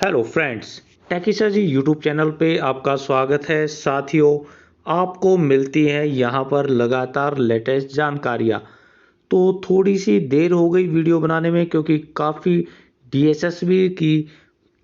Hello friends, टेकी sir जी YouTube channel पे आपका स्वागत है। साथियों, आपको मिलती हैं यहाँ पर लगातार लेटेस्ट जानकारियाँ। तो थोड़ी सी देर हो गई वीडियो बनाने में, क्योंकि काफ़ी डीएसएसबी की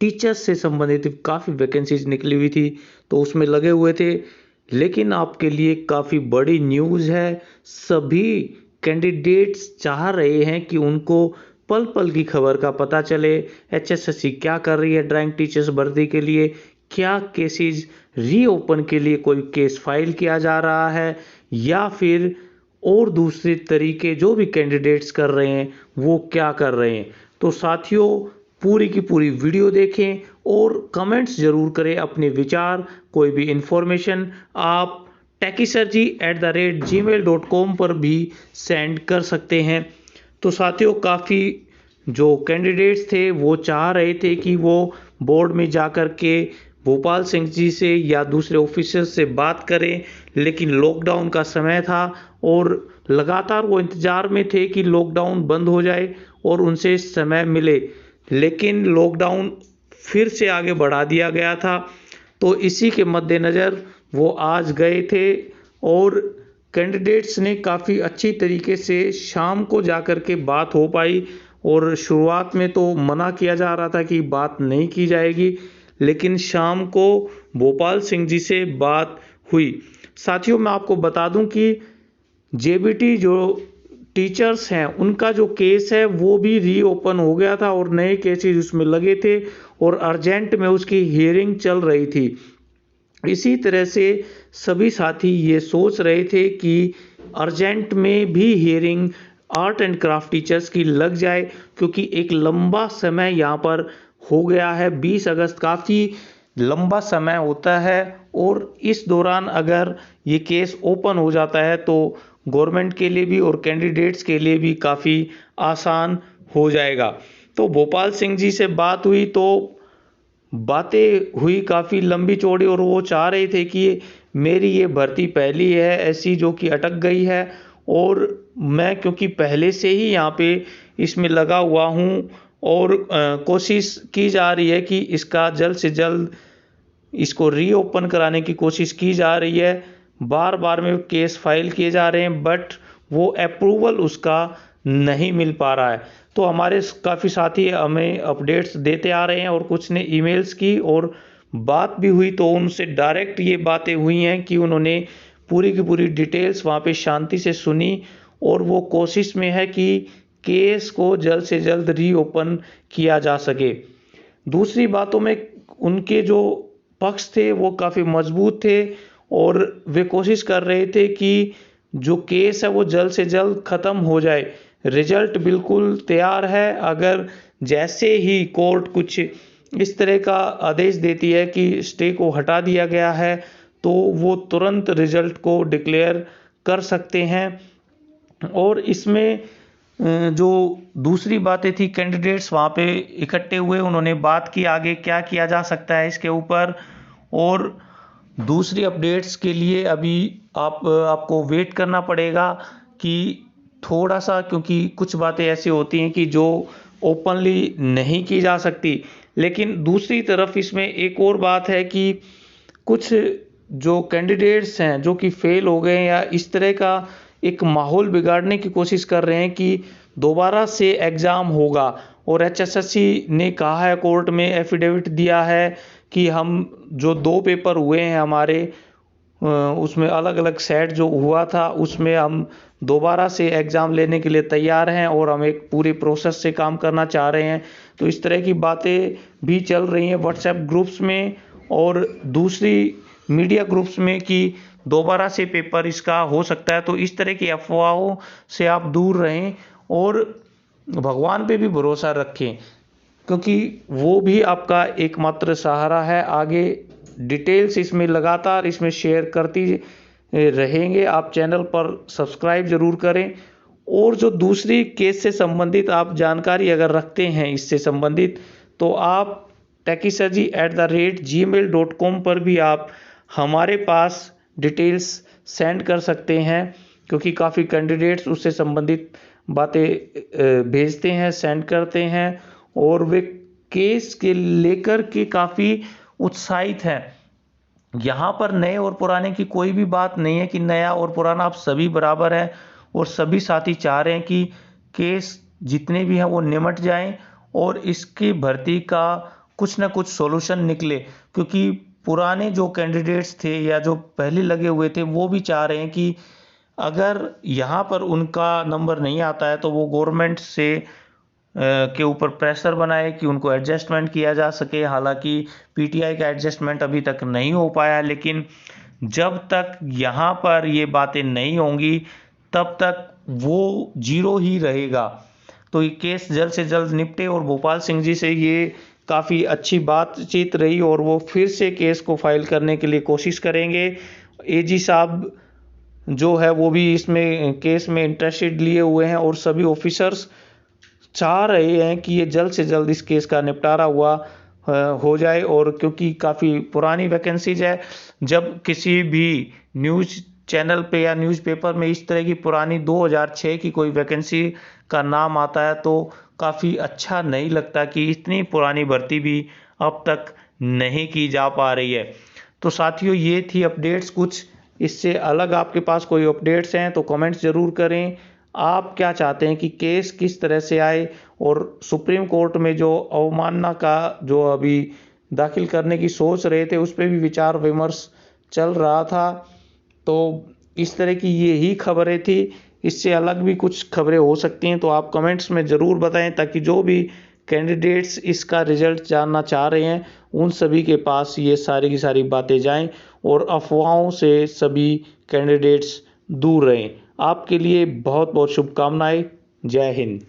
टीचर्स से संबंधित काफ़ी वैकेंसीज निकली हुई थी, तो उसमें लगे हुए थे। लेकिन आपके लिए काफ़ी बड़ी न्यूज़ है। सभी कैंडिडेट्स चाह रहे हैं कि उनको पल पल की खबर का पता चले। एचएसएससी क्या कर रही है ड्राइंग टीचर्स भर्ती के लिए, क्या केसेस रीओपन के लिए कोई केस फाइल किया जा रहा है, या फिर और दूसरे तरीके जो भी कैंडिडेट्स कर रहे हैं वो क्या कर रहे हैं। तो साथियों, पूरी की पूरी वीडियो देखें और कमेंट्स ज़रूर करें अपने विचार। कोई भी इंफॉर्मेशन आप techisarji@gmail.com पर भी सेंड कर सकते हैं। तो साथियों, काफ़ी जो कैंडिडेट्स थे वो चाह रहे थे कि वो बोर्ड में जाकर के भोपाल सिंह जी से या दूसरे ऑफिसर से बात करें, लेकिन लॉकडाउन का समय था और लगातार वो इंतज़ार में थे कि लॉकडाउन बंद हो जाए और उनसे समय मिले। लेकिन लॉकडाउन फिर से आगे बढ़ा दिया गया था, तो इसी के मद्देनज़र वो आज गए थे और कैंडिडेट्स ने काफ़ी अच्छी तरीके से शाम को जाकर के बात हो पाई। और शुरुआत में तो मना किया जा रहा था कि बात नहीं की जाएगी, लेकिन शाम को भोपाल सिंह जी से बात हुई। साथियों, मैं आपको बता दूं कि जेबीटी जो टीचर्स हैं उनका जो केस है वो भी रीओपन हो गया था और नए केसेस उसमें लगे थे और अर्जेंट में उसकी हियरिंग चल रही थी। इसी तरह से सभी साथी ये सोच रहे थे कि अर्जेंट में भी hearing art and craft teachers की लग जाए, क्योंकि एक लंबा समय यहाँ पर हो गया है। 20 अगस्त काफ़ी लंबा समय होता है और इस दौरान अगर ये केस ओपन हो जाता है तो गवर्नमेंट के लिए भी और कैंडिडेट्स के लिए भी काफ़ी आसान हो जाएगा। तो भोपाल सिंह जी से बात हुई तो बातें हुई काफ़ी लंबी चौड़ी और वो चाह रहे थे कि मेरी ये भर्ती पहली है ऐसी जो कि अटक गई है, और मैं क्योंकि पहले से ही यहाँ पे इसमें लगा हुआ हूँ और कोशिश की जा रही है कि इसका जल्द से जल्द इसको रीओपन कराने की कोशिश की जा रही है। बार बार में केस फाइल किए जा रहे हैं, बट वो अप्रूवल उसका नहीं मिल पा रहा है। तो हमारे काफ़ी साथी हमें अपडेट्स देते आ रहे हैं और कुछ ने ईमेल्स की और बात भी हुई, तो उनसे डायरेक्ट ये बातें हुई हैं कि उन्होंने पूरी की पूरी डिटेल्स वहाँ पे शांति से सुनी और वो कोशिश में है कि केस को जल्द से जल्द रीओपन किया जा सके। दूसरी बातों में उनके जो पक्ष थे वो काफ़ी मजबूत थे और वे कोशिश कर रहे थे कि जो केस है वो जल्द से जल्द ख़त्म हो जाए। रिजल्ट बिल्कुल तैयार है, अगर जैसे ही कोर्ट कुछ इस तरह का आदेश देती है कि स्टे को हटा दिया गया है तो वो तुरंत रिजल्ट को डिक्लेयर कर सकते हैं। और इसमें जो दूसरी बातें थी, कैंडिडेट्स वहाँ पे इकट्ठे हुए, उन्होंने बात की आगे क्या किया जा सकता है इसके ऊपर। और दूसरी अपडेट्स के लिए अभी आपको वेट करना पड़ेगा कि थोड़ा सा, क्योंकि कुछ बातें ऐसी होती हैं कि जो ओपनली नहीं की जा सकती। लेकिन दूसरी तरफ इसमें एक और बात है कि कुछ जो कैंडिडेट्स हैं जो कि फेल हो गए या इस तरह का एक माहौल बिगाड़ने की कोशिश कर रहे हैं कि दोबारा से एग्ज़ाम होगा। और एचएसएससी ने कहा है, कोर्ट में एफिडेविट दिया है कि हम जो 2 पेपर हुए हैं हमारे, उसमें अलग अलग सेट जो हुआ था उसमें हम दोबारा से एग्ज़ाम लेने के लिए तैयार हैं और हम एक पूरे प्रोसेस से काम करना चाह रहे हैं। तो इस तरह की बातें भी चल रही हैं व्हाट्सएप ग्रुप्स में और दूसरी मीडिया ग्रुप्स में कि दोबारा से पेपर इसका हो सकता है। तो इस तरह की अफवाहों से आप दूर रहें और भगवान पे भी भरोसा रखें, क्योंकि वो भी आपका एकमात्र सहारा है। आगे डिटेल्स इसमें लगातार इसमें शेयर करती रहेंगे। आप चैनल पर सब्सक्राइब ज़रूर करें और जो दूसरी केस से संबंधित आप जानकारी अगर रखते हैं इससे संबंधित, तो आप techisarji@gmail.com पर भी आप हमारे पास डिटेल्स सेंड कर सकते हैं, क्योंकि काफ़ी कैंडिडेट्स उससे संबंधित बातें भेजते हैं, सेंड करते हैं और वे केस के लेकर के काफ़ी उत्साहित हैं। यहाँ पर नए और पुराने की कोई भी बात नहीं है कि नया और पुराना, आप सभी बराबर हैं और सभी साथी चाह रहे हैं कि केस जितने भी हैं वो निमट जाएं और इसकी भर्ती का कुछ ना कुछ सॉल्यूशन निकले, क्योंकि पुराने जो कैंडिडेट्स थे या जो पहले लगे हुए थे वो भी चाह रहे हैं कि अगर यहाँ पर उनका नंबर नहीं आता है तो वो गवर्नमेंट से के ऊपर प्रेशर बनाए कि उनको एडजस्टमेंट किया जा सके। हालांकि पीटीआई का एडजस्टमेंट अभी तक नहीं हो पाया, लेकिन जब तक यहाँ पर ये बातें नहीं होंगी तब तक वो जीरो ही रहेगा। तो ये केस जल्द से जल्द निपटे और भोपाल सिंह जी से ये काफ़ी अच्छी बातचीत रही और वो फिर से केस को फाइल करने के लिए कोशिश करेंगे। एजी साहब जो है वो भी इसमें केस में इंटरेस्टेड लिए हुए हैं और सभी ऑफिसर्स चाह रहे हैं कि ये जल्द से जल्द इस केस का निपटारा हो जाए। और क्योंकि काफ़ी पुरानी वैकेंसीज है, जब किसी भी न्यूज़ चैनल पे या न्यूज़पेपर में इस तरह की पुरानी 2006 की कोई वैकेंसी का नाम आता है तो काफ़ी अच्छा नहीं लगता कि इतनी पुरानी भर्ती भी अब तक नहीं की जा पा रही है। तो साथियों, ये थी अपडेट्स कुछ। इससे अलग आपके पास कोई अपडेट्स हैं तो कमेंट्स ज़रूर करें। आप क्या चाहते हैं कि केस किस तरह से आए, और सुप्रीम कोर्ट में जो अवमानना का जो अभी दाखिल करने की सोच रहे थे उस पर भी विचार विमर्श चल रहा था। तो इस तरह की ये ही खबरें थी, इससे अलग भी कुछ खबरें हो सकती हैं तो आप कमेंट्स में ज़रूर बताएं, ताकि जो भी कैंडिडेट्स इसका रिजल्ट जानना चाह रहे हैं उन सभी के पास ये सारी की सारी बातें जाएं और अफवाहों से सभी कैंडिडेट्स दूर रहें। आपके लिए बहुत बहुत शुभकामनाएं। जय हिंद।